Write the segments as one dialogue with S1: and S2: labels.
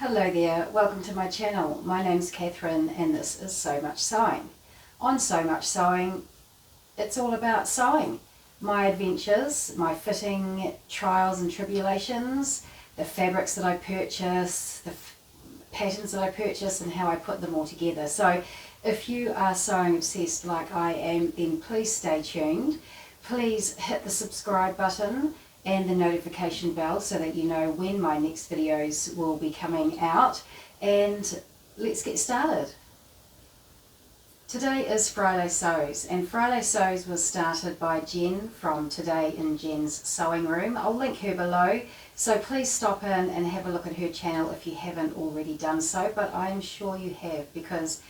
S1: Hello there, welcome to my channel. My name's Catherine and this is So Much Sewing. On So Much Sewing, it's all about sewing. My adventures, my fitting trials and tribulations, the fabrics that I purchase, the patterns that I purchase and how I put them all together. So if you are sewing obsessed like I am, then please stay tuned. Please hit the subscribe button and the notification bell so that you know when my next videos will be coming out, and let's get started. Today is Friday Sews, and Friday Sews was started by Jen from Today in Jen's Sewing Room. I'll link her below, so please stop in and have a look at her channel if you haven't already done so, but I'm sure you have because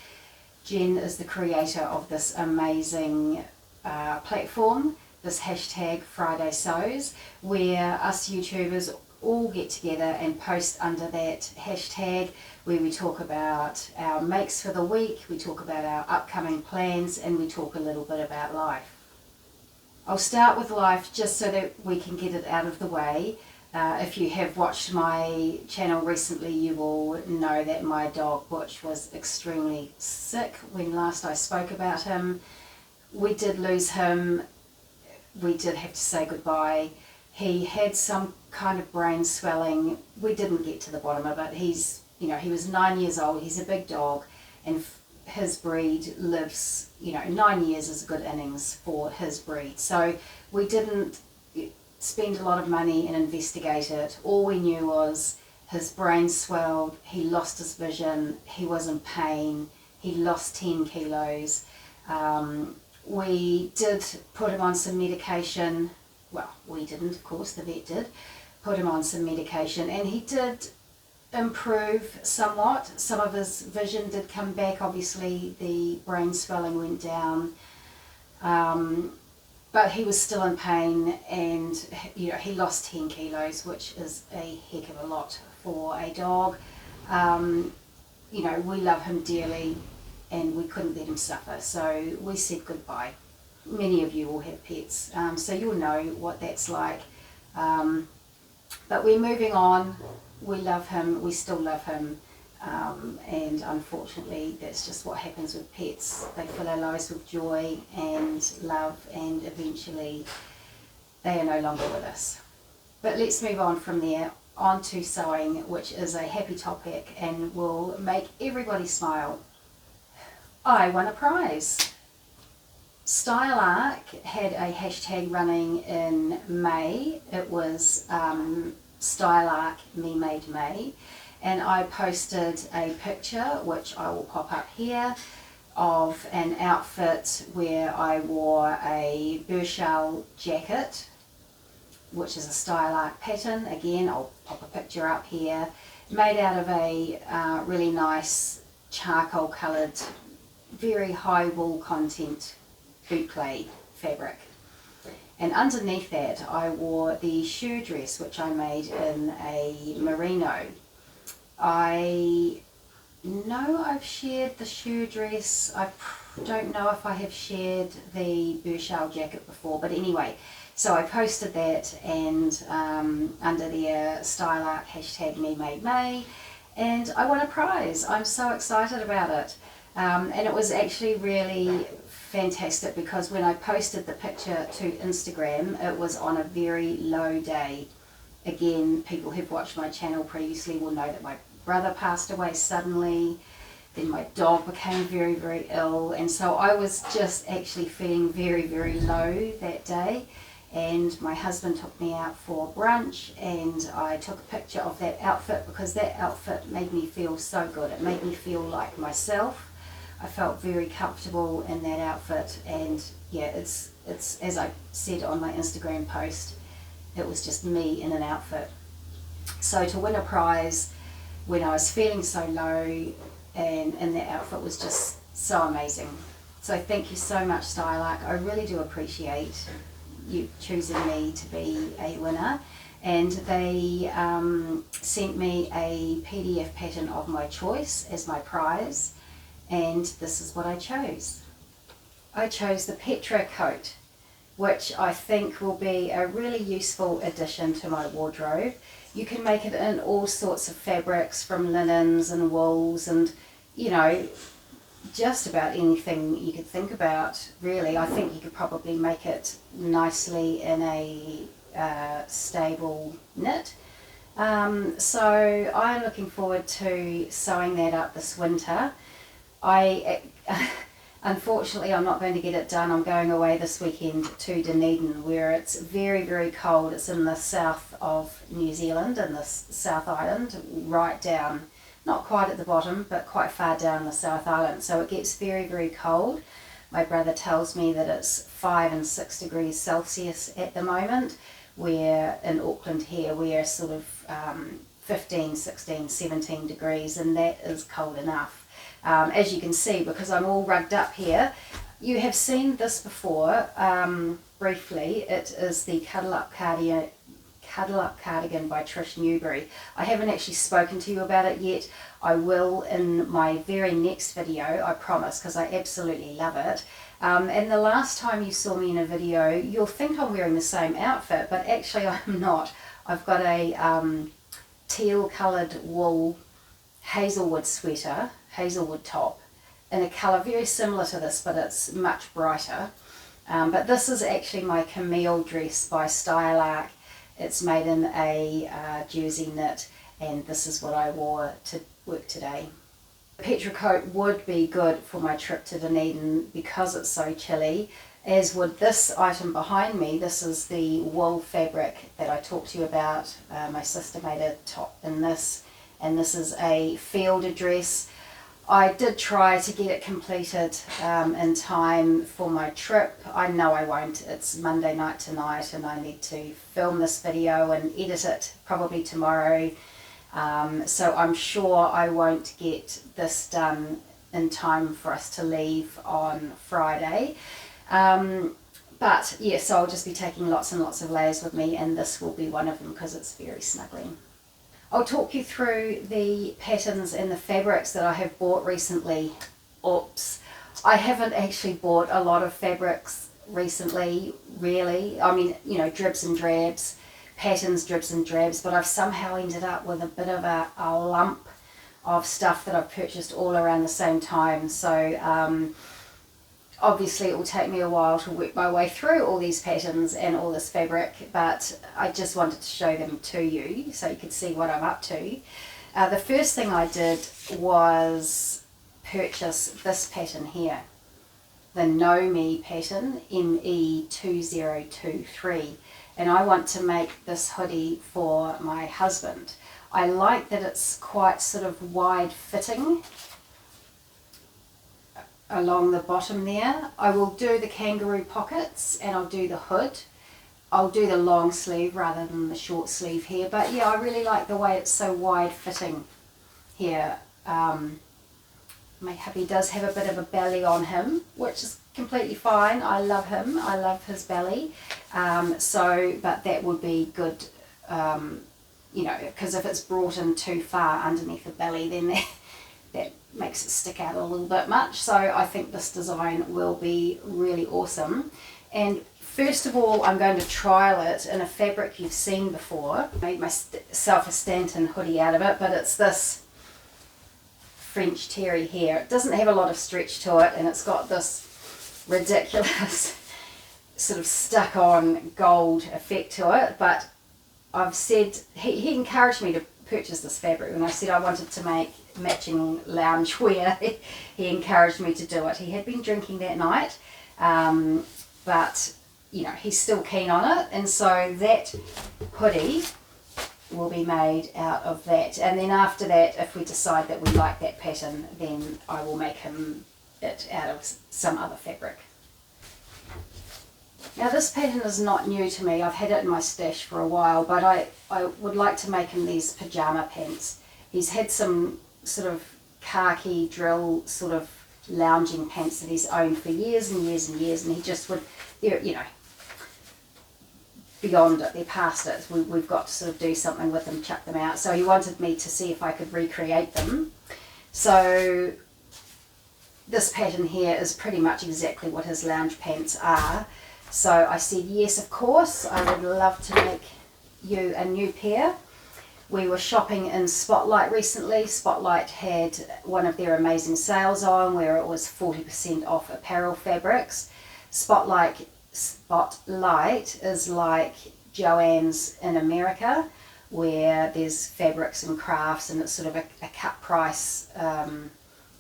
S1: Jen is the creator of this amazing platform, this hashtag Friday Sews, where us YouTubers all get together and post under that hashtag, where we talk about our makes for the week, we talk about our upcoming plans, and we talk a little bit about life. I'll start with life just so that we can get it out of the way. If you have watched my channel recently, you will know that my dog Butch was extremely sick when last I spoke about him. We did lose him. We did have to say goodbye. He had some kind of brain swelling. We didn't get to the bottom of it. He was 9 years old. He's a big dog, and his breed lives, 9 years is a good innings for his breed. So we didn't spend a lot of money and investigate it. All we knew was his brain swelled, he lost his vision, he was in pain, he lost 10 kilos. We did put him on some medication. Well, we didn't, of course, the vet did put him on some medication, and he did improve somewhat. Some of his vision did come back. Obviously the brain swelling went down, but he was still in pain, and he lost 10 kilos, which is a heck of a lot for a dog. We love him dearly, and we couldn't let him suffer, so we said goodbye. Many of you will have pets, so you'll know what that's like. But we're moving on. We love him, we still love him, and unfortunately that's just what happens with pets. They fill our lives with joy and love, and eventually they are no longer with us. But let's move on from there on to sewing, which is a happy topic and will make everybody smile. I won a prize. Style Arc had a hashtag running in May. It was Style Arc Me Made May, and I posted a picture, which I will pop up here, of an outfit where I wore a Tracy Jacket, which is a Style Arc pattern. Again, I'll pop a picture up here, made out of a really nice charcoal coloured, very high wool content boucle fabric, and underneath that I wore the shoe dress, which I made in a merino. I know I've shared the shoe dress. I don't know if I have shared the Tracy Jacket before, but anyway, so I posted that, and under the Style Arc hashtag Me Made May, and I won a prize. I'm so excited about it. And it was actually really fantastic because when I posted the picture to Instagram, it was on a very low day. Again, people who've watched my channel previously will know that my brother passed away suddenly, then my dog became very, very ill, and so I was just actually feeling very, very low that day. And my husband took me out for brunch, and I took a picture of that outfit because that outfit made me feel so good. It made me feel like myself. I felt very comfortable in that outfit, and yeah, it's as I said on my Instagram post, it was just me in an outfit. So to win a prize when I was feeling so low and in that outfit was just so amazing. So thank you so much, Style Arc. I really do appreciate you choosing me to be a winner. And they sent me a PDF pattern of my choice as my prize, and this is what I chose. I chose the Petro Coat, which I think will be a really useful addition to my wardrobe. You can make it in all sorts of fabrics, from linens and wools and, you know, just about anything you could think about, really. I think you could probably make it nicely in a stable knit. So I'm looking forward to sewing that up this winter. Unfortunately, I'm not going to get it done. I'm going away this weekend to Dunedin, where it's very, very cold. It's in the south of New Zealand, in the South Island, right down, not quite at the bottom, but quite far down the South Island. So it gets very, very cold. My brother tells me that it's 5 and 6 degrees Celsius at the moment, where in Auckland here we're sort of 15, 16, 17 degrees, and that is cold enough. As you can see, because I'm all rugged up here, you have seen this before briefly. It is the Cuddle Up Cardigan by Trish Newberry. I haven't actually spoken to you about it yet. I will in my very next video, I promise, because I absolutely love it. And the last time you saw me in a video, you'll think I'm wearing the same outfit, but actually I'm not. I've got a teal coloured wool hazelwood sweater, hazelwood top, in a colour very similar to this, but it's much brighter. But this is actually my Camille dress by Stylark. It's made in a jersey knit, and this is what I wore to work today. Petro Coat would be good for my trip to Dunedin because it's so chilly, as would this item behind me. This is the wool fabric that I talked to you about. My sister made a top in this, and this is a field dress. I did try to get it completed in time for my trip. I know I won't. It's Monday night tonight, and I need to film this video and edit it probably tomorrow. So I'm sure I won't get this done in time for us to leave on Friday. But yes, I'll just be taking lots and lots of layers with me, and this will be one of them because it's very snuggly. I'll talk you through the patterns and the fabrics that I have bought recently. Oops, I haven't actually bought a lot of fabrics recently, really. I mean, you know, dribs and drabs, patterns, dribs and drabs, but I've somehow ended up with a bit of a lump of stuff that I've purchased all around the same time. So obviously it will take me a while to work my way through all these patterns and all this fabric, but I just wanted to show them to you so you could see what I'm up to. The first thing I did was purchase this pattern here, the Know Me pattern, ME2023, and I want to make this hoodie for my husband. I like that it's quite sort of wide fitting along the bottom there. I will do the kangaroo pockets and I'll do the hood. I'll do the long sleeve rather than the short sleeve here, but yeah, I really like the way it's so wide fitting here. My hubby does have a bit of a belly on him, which is completely fine. I love him, I love his belly. But that would be good, you know, because if it's brought in too far underneath the belly, then that makes it stick out a little bit much. So I think this design will be really awesome. And first of all, I'm going to trial it in a fabric you've seen before. I made myself a Stanton hoodie out of it, but it's this French terry here. It doesn't have a lot of stretch to it, and it's got this ridiculous sort of stuck on gold effect to it, but I've said, he encouraged me to purchase this fabric when I said I wanted to make matching lounge wear. He encouraged me to do it. He had been drinking that night, but you know, he's still keen on it, and so that hoodie will be made out of that. And then after that, if we decide that we like that pattern, then I will make him it out of some other fabric. Now this pattern is not new to me. I've had it in my stash for a while, but I would like to make him these pajama pants. He's had some sort of khaki drill sort of lounging pants that he's owned for years and years and years, and he just would, they're, you know, beyond it, they're past it. We've got to sort of do something with them, chuck them out. So he wanted me to see if I could recreate them. So this pattern here is pretty much exactly what his lounge pants are. So I said, yes, of course, I would love to make you a new pair. We were shopping in Spotlight recently. Spotlight had one of their amazing sales on where it was 40% off apparel fabrics. Spotlight is like Joann's in America, where there's fabrics and crafts and it's sort of a cut price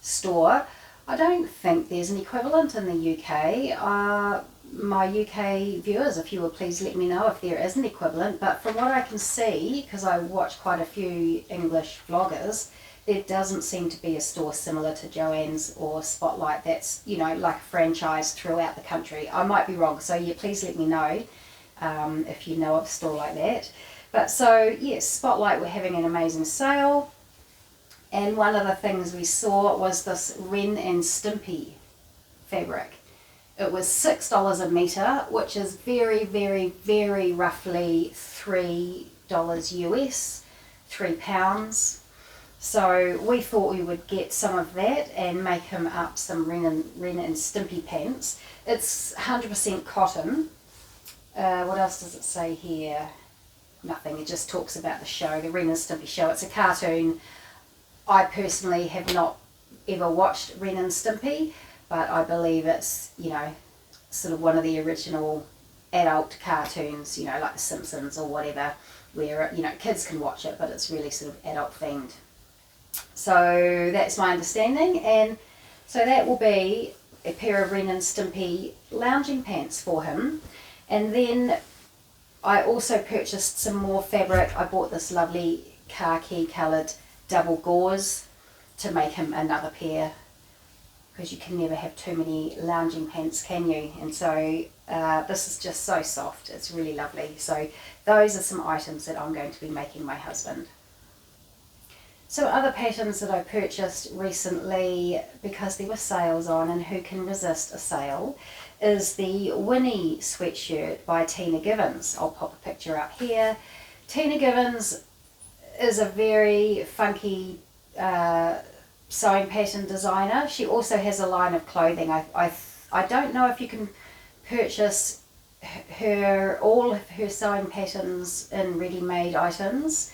S1: store. I don't think there's an equivalent in the UK. My UK viewers, if you would please let me know if there is an equivalent, but from what I can see, because I watch quite a few English vloggers, there doesn't seem to be a store similar to Joann's or Spotlight that's, you know, like a franchise throughout the country. I might be wrong, so yeah, please let me know if you know of a store like that. But so yes, Spotlight were having an amazing sale, and one of the things we saw was this Ren and Stimpy fabric. It was $6 a metre, which is very, very, very roughly $3 US, £3. So we thought we would get some of that and make him up some Ren and Stimpy pants. It's 100% cotton. What else does it say here? Nothing, it just talks about the show, the Ren and Stimpy show. It's a cartoon. I personally have not ever watched Ren and Stimpy, but I believe it's, you know, sort of one of the original adult cartoons, you know, like The Simpsons or whatever, where, you know, kids can watch it, but it's really sort of adult themed. So that's my understanding, and so that will be a pair of Ren and Stimpy lounging pants for him. And then I also purchased some more fabric. I bought this lovely khaki coloured double gauze to make him another pair, because you can never have too many lounging pants, can you? And so this is just so soft, it's really lovely. So those are some items that I'm going to be making my husband. So other patterns that I purchased recently because there were sales on, and who can resist a sale, is the Winnie Sweatshirt by Tina Givens. I'll pop a picture up here. Tina Givens is a very funky sewing pattern designer. She also has a line of clothing. I don't know if you can purchase all of her sewing patterns in ready-made items,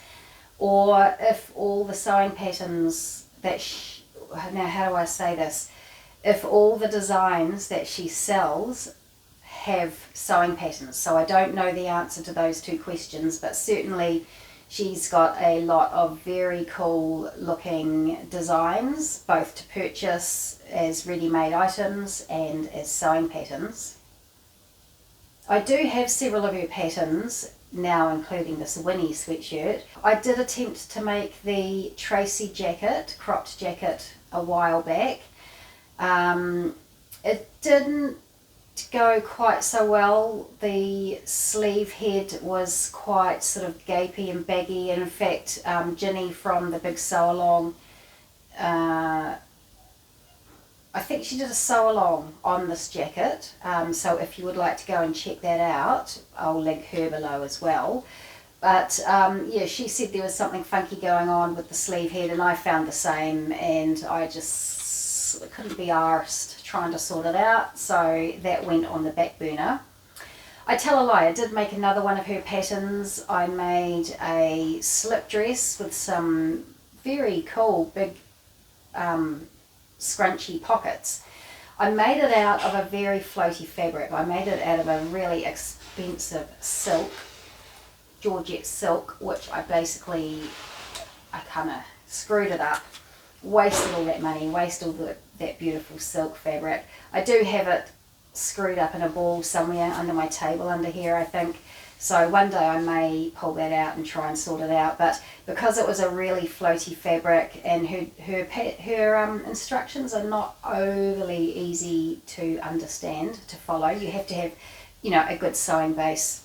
S1: or if all the sewing patterns that now how do I say this, if all the designs that she sells have sewing patterns. So I don't know the answer to those two questions, but certainly she's got a lot of very cool looking designs, both to purchase as ready-made items and as sewing patterns. I do have several of her patterns now, including this Winnie sweatshirt. I did attempt to make the Tracy Jacket, cropped jacket, a while back. It didn't go quite so well. The sleeve head was quite sort of gapey and baggy, and in fact Ginny from the big sew along, I think she did a sew along on this jacket, so if you would like to go and check that out, I'll link her below as well. But yeah, she said there was something funky going on with the sleeve head, and I found the same, and I just couldn't be arsed trying to sort it out, so that went on the back burner. I tell a lie, I did make another one of her patterns. I made a slip dress with some very cool big scrunchy pockets. I made it out of a very floaty fabric. I made it out of a really expensive silk, Georgette silk, which I kind of screwed it up, wasted all that money, wasted all that beautiful silk fabric. I do have it screwed up in a ball somewhere under my table under here, I think. So one day I may pull that out and try and sort it out. But because it was a really floaty fabric, and her instructions are not overly easy to understand, to follow. You have to have, you know, a good sewing base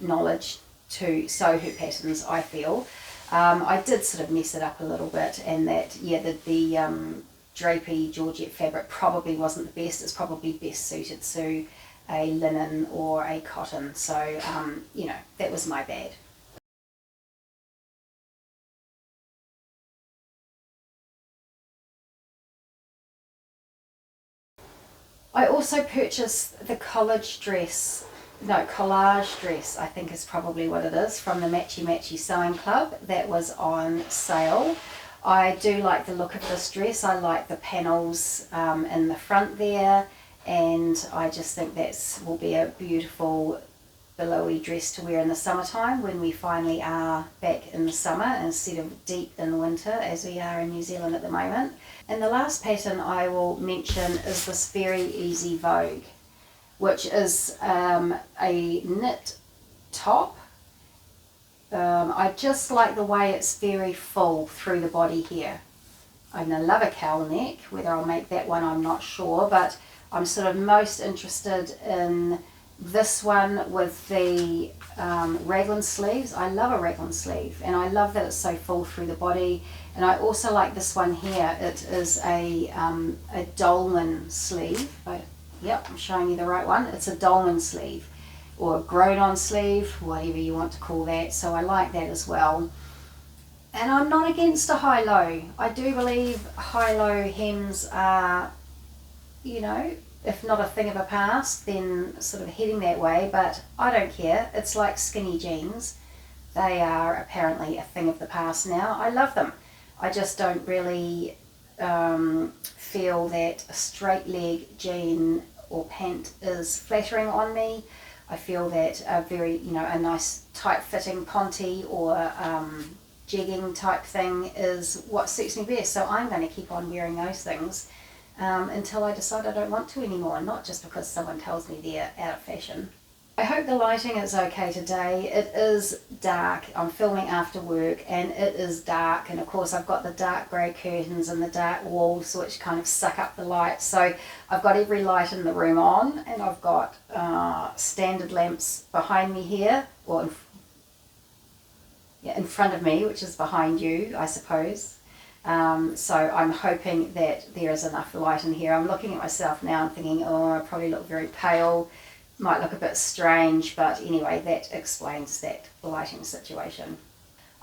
S1: knowledge to sew her patterns, I feel. I did sort of mess it up a little bit, and that, yeah, the drapey Georgette fabric probably wasn't the best. It's probably best suited to a linen or a cotton, so you know, that was my bad. I also purchased the Collage Dress no, Collage Dress, I think is probably what it is, from the Matchy Sewing Club that was on sale. I do like the look of this dress. I like the panels in the front there, and I just think that will be a beautiful billowy dress to wear in the summertime when we finally are back in the summer instead of deep in winter as we are in New Zealand at the moment. And the last pattern I will mention is this Very Easy Vogue, which is a knit top. I just like the way it's very full through the body here. I love a cowl neck. Whether I'll make that one I'm not sure, but I'm sort of most interested in this one with the raglan sleeves. I love a raglan sleeve, and I love that it's so full through the body. And I also like this one here. It is a dolman sleeve. Yep, I'm showing you the right one. It's a dolman sleeve, or a grown-on sleeve, whatever you want to call that. So I like that as well. And I'm not against a high-low. I do believe high-low hems are, you know, if not a thing of the past, then sort of heading that way, but I don't care. It's like skinny jeans. They are apparently a thing of the past now. I love them. I just don't really feel that a straight leg jean or pant is flattering on me. I feel that a very, you know, a nice tight fitting ponte or jegging type thing is what suits me best. So I'm going to keep on wearing those things until I decide I don't want to anymore, not just because someone tells me they're out of fashion. I hope the lighting is okay today. It is dark. I'm filming after work and it is dark, and of course I've got the dark grey curtains and the dark walls which kind of suck up the light. So I've got every light in the room on, and I've got standard lamps behind me here, or in front of me, which is behind you, I suppose. So I'm hoping that there is enough light in here. I'm looking at myself now and thinking, oh, I probably look very pale, might look a bit strange, but anyway, that explains that lighting situation.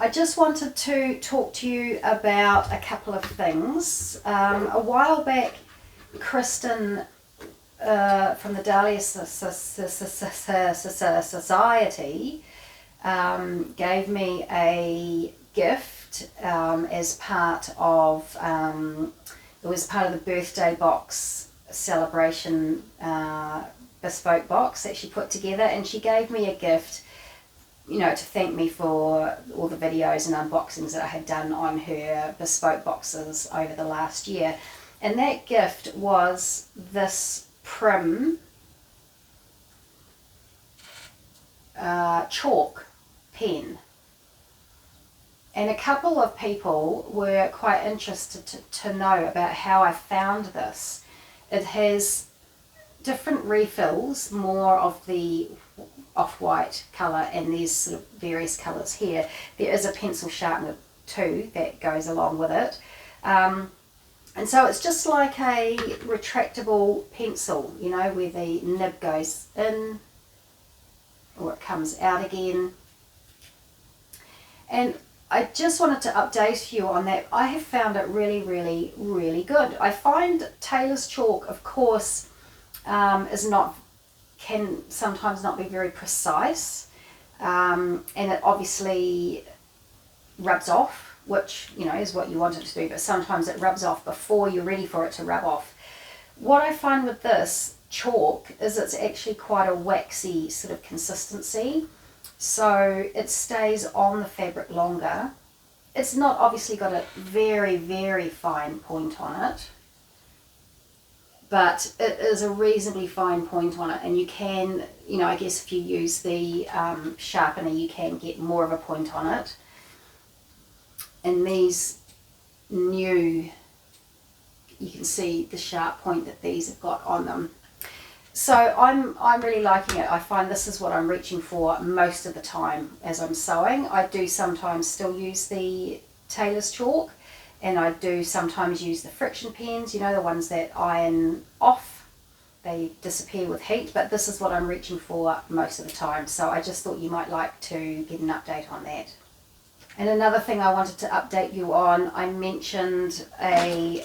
S1: I just wanted to talk to you about a couple of things. A while back, Kristen from the Dahlia Society gave me a gift as part of it was part of the birthday box celebration bespoke box that she put together, and she gave me a gift, you know, to thank me for all the videos and unboxings that I had done on her bespoke boxes over the last year. And that gift was this Prim chalk pen. And a couple of people were quite interested to know about how I found this. It has different refills, more of the off-white colour, and there's sort of various colours here. There is a pencil sharpener too that goes along with it. And so it's just like a retractable pencil, you know, where the nib goes in or it comes out again. And I just wanted to update you on that. I have found it really, really, really good. I find tailor's chalk, of course, can sometimes not be very precise, and it obviously rubs off, which, you know, is what you want it to do, but sometimes it rubs off before you're ready for it to rub off. What I find with this chalk is it's actually quite a waxy sort of consistency, so it stays on the fabric longer. It's not obviously got a very, very fine point on it, but it is a reasonably fine point on it, and you can, you know, I guess if you use the sharpener, you can get more of a point on it. And these new, you can see the sharp point that these have got on them. So I'm really liking it. I find this is what I'm reaching for most of the time as I'm sewing. I do sometimes still use the tailor's chalk, and I do sometimes use the friction pens, you know, the ones that iron off. They disappear with heat, but this is what I'm reaching for most of the time. So I just thought you might like to get an update on that. And another thing I wanted to update you on, I mentioned a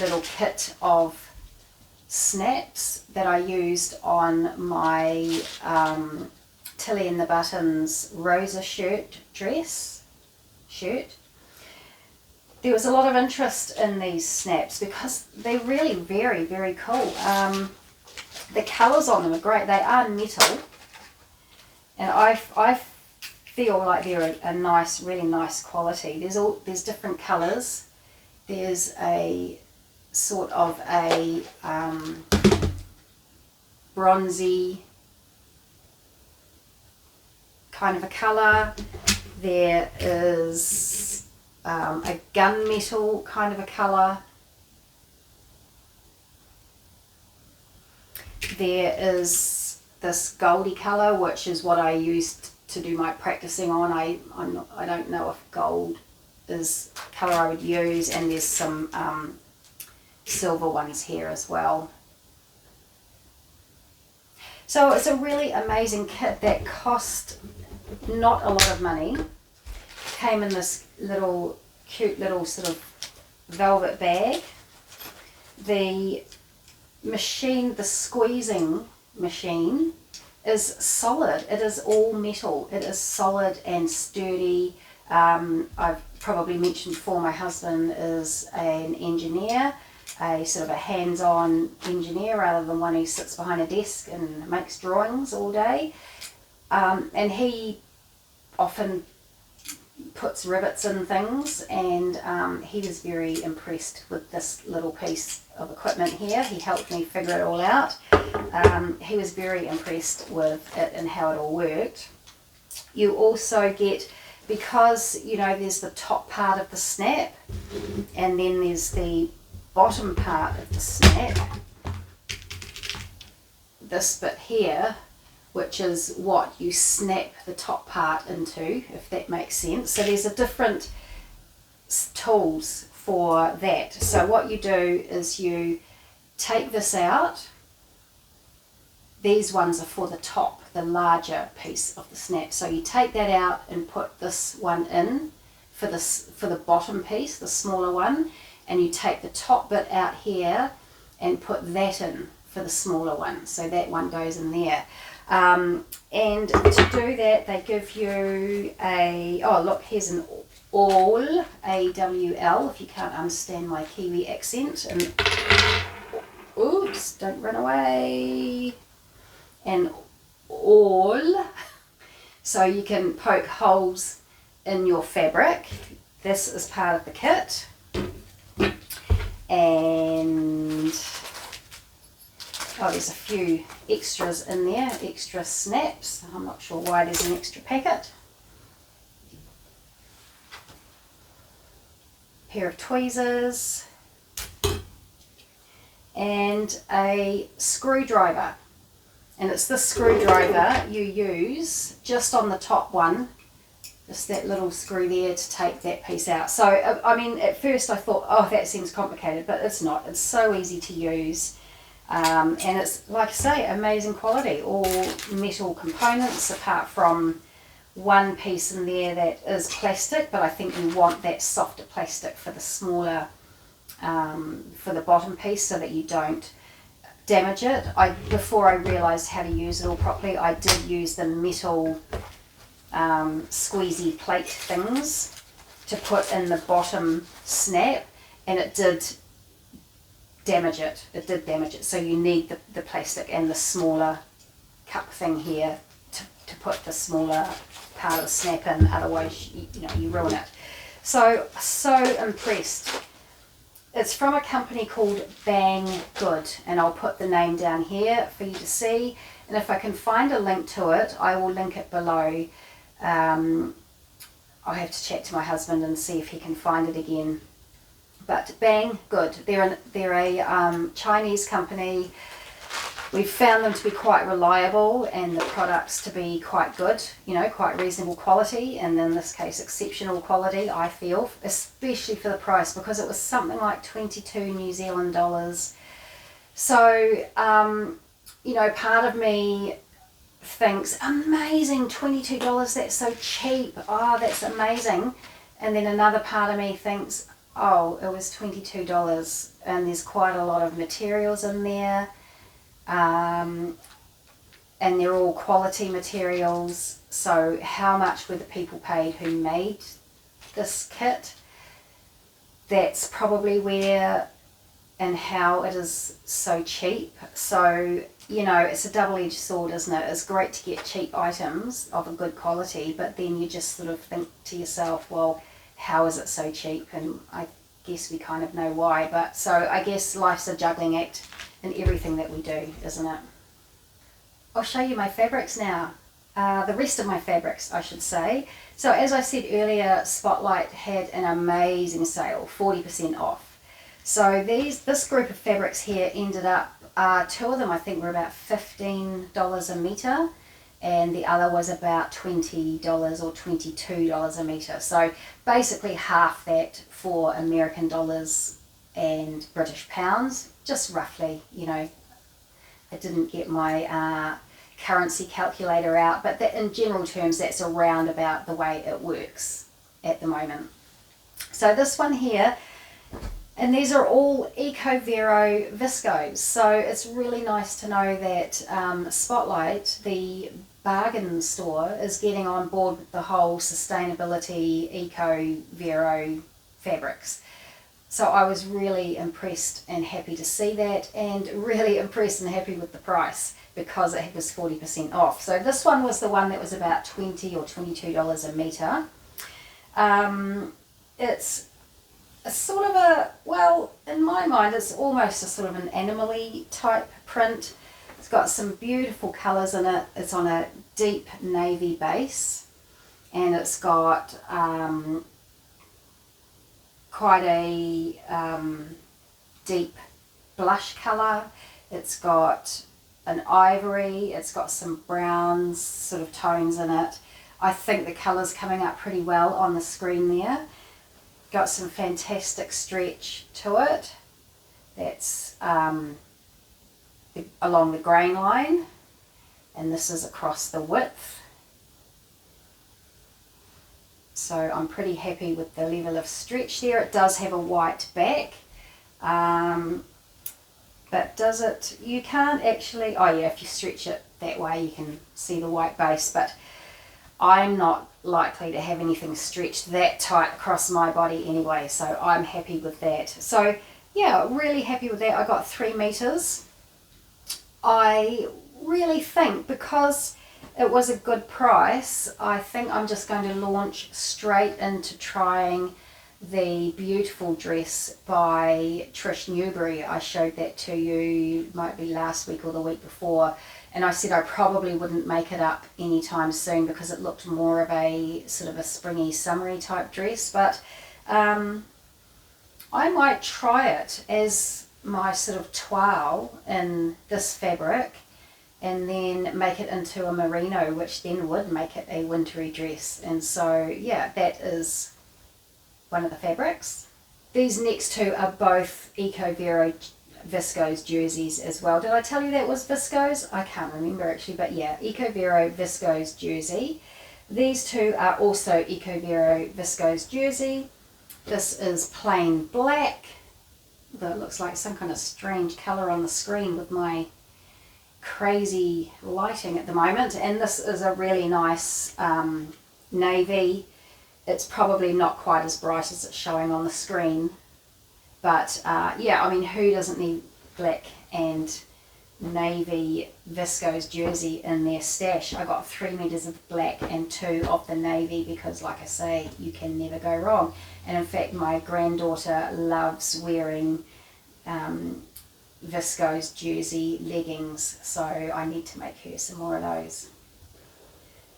S1: little kit of snaps that I used on my Tilly and the Buttons Rosa shirt. There was a lot of interest in these snaps because they're really very, very cool. The colours on them are great. They are metal, and I feel like they're a nice, really nice quality. There's different colours. There's a sort of a bronzy kind of a colour. There is a gunmetal kind of a colour. There is this goldy colour, which is what I used to do my practicing on. I don't know if gold is the colour I would use, and there's some silver ones here as well. So it's a really amazing kit that cost not a lot of money. Came in this little cute little sort of velvet bag. The machine, the squeezing machine, is solid. It is all metal. It is solid and sturdy. I've probably mentioned before, my husband is an engineer, a sort of a hands-on engineer rather than one who sits behind a desk and makes drawings all day. And he often puts rivets in things, and he was very impressed with this little piece of equipment here. He helped me figure it all out. He was very impressed with it and how it all worked. You also get, because you know there's the top part of the snap and then there's the bottom part of the snap, this bit here, which is what you snap the top part into, if that makes sense. So there's a different tools for that. So what you do is you take this out. These ones are for the top, the larger piece of the snap. So you take that out and put this one in for the bottom piece, the smaller one, and you take the top bit out here and put that in for the smaller one. So that one goes in there. And to do that, they give you a, oh look, here's an awl, A-W-L, if you can't understand my Kiwi accent. And oops, don't run away. An awl, so you can poke holes in your fabric. This is part of the kit. And oh, there's a few extras in there, extra snaps. I'm not sure why there's an extra packet. Pair of tweezers and a screwdriver. And it's this screwdriver you use just on the top one, just that little screw there to take that piece out. So, I mean, at first I thought, oh, that seems complicated, but it's not. It's so easy to use. And it's, like I say, amazing quality. All metal components, apart from one piece in there that is plastic, but I think you want that softer plastic for the smaller, for the bottom piece, so that you don't damage it. Before I realised how to use it all properly, I did use the metal squeezy plate things to put in the bottom snap, and it did damage it. It did damage it. So you need the plastic and the smaller cup thing here to put the smaller part of the snap in, otherwise you ruin it. So impressed. It's from a company called Bang Good, and I'll put the name down here for you to see, and if I can find a link to it, I will link it below. I'll have to chat to my husband and see if he can find it again. But Bang Good, they're a Chinese company. We've found them to be quite reliable and the products to be quite good, quite reasonable quality, and in this case exceptional quality, I feel, especially for the price, because it was something like 22 New Zealand dollars. So, part of me thinks, amazing, $22, that's so cheap, oh, that's amazing. And then another part of me thinks, oh, it was $22, and there's quite a lot of materials in there, and they're all quality materials. So how much were the people paid who made this kit? That's probably where and how it is so cheap. So, you know, it's a double-edged sword, isn't it? It's great to get cheap items of a good quality, but then you just sort of think to yourself, well, how is it so cheap? And I guess we kind of know why. But so I guess life's a juggling act in everything that we do, isn't it? I'll show you my fabrics now. The rest of my fabrics, I should say. So as I said earlier, Spotlight had an amazing sale, 40% off. So this group of fabrics here ended up, two of them I think were about $15 a metre, and the other was about $20 or $22 a metre. So basically half that for American dollars and British pounds, just roughly, you know. I didn't get my currency calculator out, but that, in general terms, that's around about the way it works at the moment. So this one here, and these are all Eco Vero viscose, so it's really nice to know that Spotlight, the bargain store, is getting on board with the whole sustainability Eco Vero fabrics. So I was really impressed and happy to see that, and really impressed and happy with the price because it was 40% off. So this one was the one that was about $20 or $22 a metre. It's a sort of a, well, in my mind, it's almost a sort of an animal-y type print. It's got some beautiful colours in it. It's on a deep navy base, and it's got quite a deep blush colour. It's got an ivory, it's got some browns sort of tones in it. I think the colour's coming up pretty well on the screen there. Got some fantastic stretch to it. That's along the grain line, and this is across the width. So I'm pretty happy with the level of stretch there. It does have a white back, but does it, you can't actually, oh yeah, if you stretch it that way you can see the white base, but I'm not likely to have anything stretched that tight across my body anyway, so I'm happy with that. So yeah, really happy with that. I got 3 meters. I really think because it was a good price, I think I'm just going to launch straight into trying the beautiful dress by Trish Newberry. I showed that to you, might be last week or the week before, and I said I probably wouldn't make it up anytime soon because it looked more of a sort of a springy, summery type dress, but I might try it as my sort of toile in this fabric, and then make it into a merino, which then would make it a wintry dress. And so yeah, that is one of the fabrics. These next two are both Eco Vero viscose jerseys as well. Did I tell you that was viscose? I can't remember actually, but yeah, Eco Vero viscose jersey. These two are also Eco Vero viscose jersey. This is plain black. That looks like some kind of strange colour on the screen with my crazy lighting at the moment, and this is a really nice navy. It's probably not quite as bright as it's showing on the screen, but yeah, I mean, who doesn't need black and navy viscose jersey in their stash? I got 3 meters of black and 2 of the navy because, like I say, you can never go wrong. And in fact, my granddaughter loves wearing viscose jersey leggings, so I need to make her some more of those.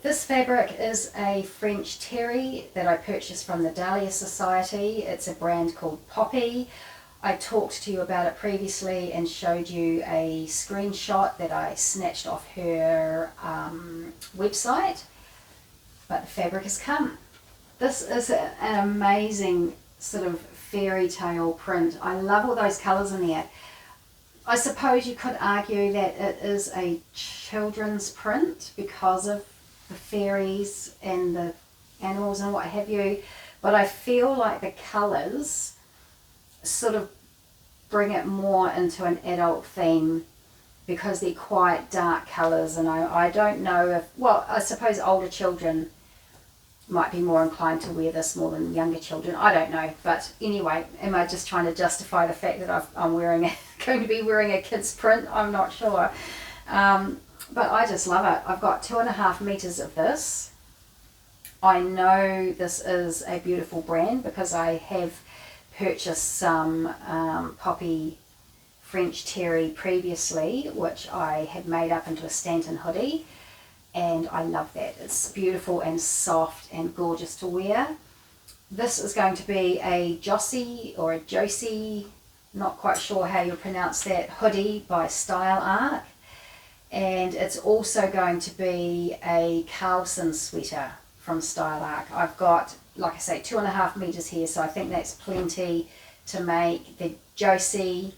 S1: This fabric is a French terry that I purchased from the Dahlia Society. It's a brand called Poppy. I talked to you about it previously and showed you a screenshot that I snatched off her website, but the fabric has come. This is an amazing sort of fairy tale print. I love all those colours in there. I suppose you could argue that it is a children's print because of the fairies and the animals and what have you, but I feel like the colours sort of bring it more into an adult theme, because they're quite dark colours, and I don't know if, well, I suppose older children might be more inclined to wear this more than younger children. I don't know, but anyway, am I just trying to justify the fact that I'm wearing going to be wearing a kid's print? I'm not sure, but I just love it. I've got 2.5 meters of this. I know this is a beautiful brand because I have purchased some poppy French terry previously, which I had made up into a Stanton hoodie, and I love that. It's beautiful and soft and gorgeous to wear. This is going to be a Josie or a Josie, not quite sure how you pronounce that, hoodie by Style Arc, and it's also going to be a Carlson sweater from Style Arc. I've got, like I say, 2.5 meters here, so I think that's plenty to make the Josie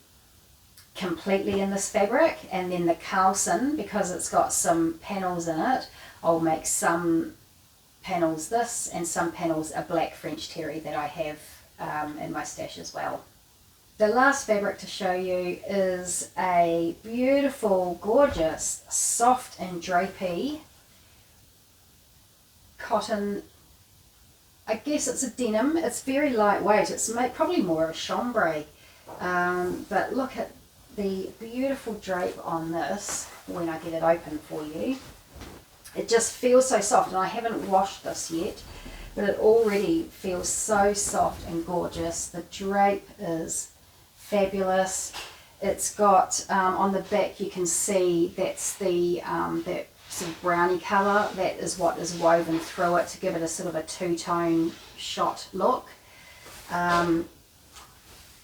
S1: completely in this fabric, and then the Carlson, because it's got some panels in it, I'll make some panels this and some panels a black French terry that I have in my stash as well. The last fabric to show you is a beautiful, gorgeous, soft and drapey cotton. I guess it's a denim. It's very lightweight. It's probably more of a chambray, but look at the beautiful drape on this when I get it open for you. It just feels so soft, and I haven't washed this yet, but it already feels so soft and gorgeous. The drape is fabulous. It's got on the back, you can see that's the that sort of brownie colour. That is what is woven through it to give it a sort of a two-tone shot look.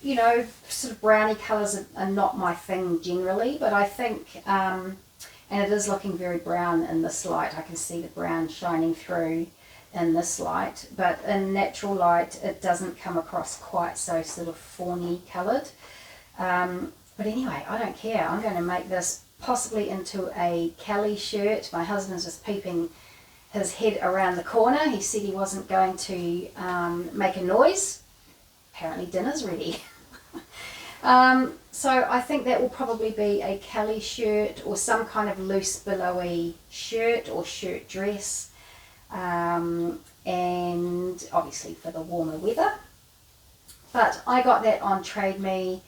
S1: You know, sort of brownie colours are not my thing generally, but I think, and it is looking very brown in this light. I can see the brown shining through in this light, but in natural light it doesn't come across quite so sort of fawny coloured. But anyway, I don't care. I'm going to make this possibly into a Kelly shirt. My husband's just peeping his head around the corner. He said he wasn't going to make a noise. Apparently dinner's ready. So I think that will probably be a Kelly shirt or some kind of loose billowy shirt or shirt dress, and obviously for the warmer weather. But I got that on Trade Me.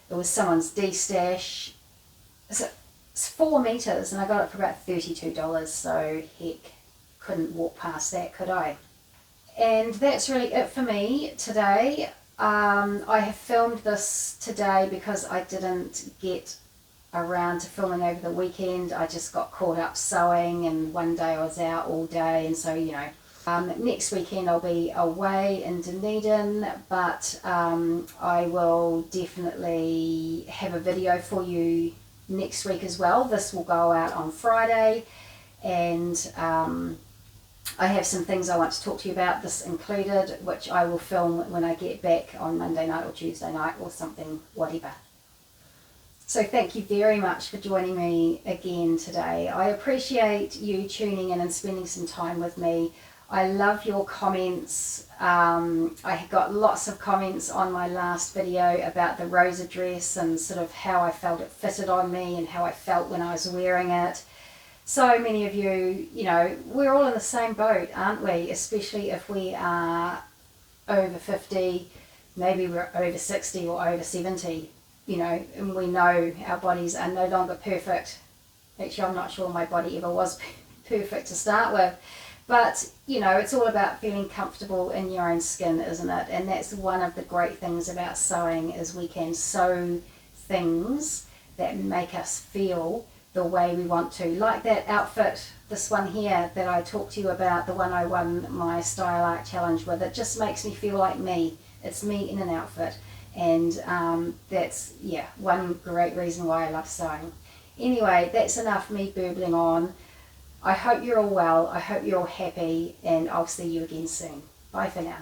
S1: It was someone's D-stash. It's 4 meters and I got it for about $32, so heck, couldn't walk past that, could I? And that's really it for me today. I have filmed this today because I didn't get around to filming over the weekend. I just got caught up sewing, and one day I was out all day, and so, you know, next weekend I'll be away in Dunedin, but I will definitely have a video for you next week as well. This will go out on Friday, and I have some things I want to talk to you about, this included, which I will film when I get back on Monday night or Tuesday night or something, whatever. So thank you very much for joining me again today. I appreciate you tuning in and spending some time with me. I love your comments. I got lots of comments on my last video about the Rosa dress and sort of how I felt it fitted on me and how I felt when I was wearing it. So many of you, you know, we're all in the same boat, aren't we? Especially if we are over 50, maybe we're over 60 or over 70, you know, and we know our bodies are no longer perfect. Actually, I'm not sure my body ever was perfect to start with. But, you know, it's all about feeling comfortable in your own skin, isn't it? And that's one of the great things about sewing, is we can sew things that make us feel the way we want to. Like that outfit, this one here that I talked to you about, the one I won my Style Arc Challenge with. It just makes me feel like me. It's me in an outfit. And that's, yeah, one great reason why I love sewing. Anyway, that's enough me burbling on. I hope you're all well, I hope you're all happy, and I'll see you again soon. Bye for now.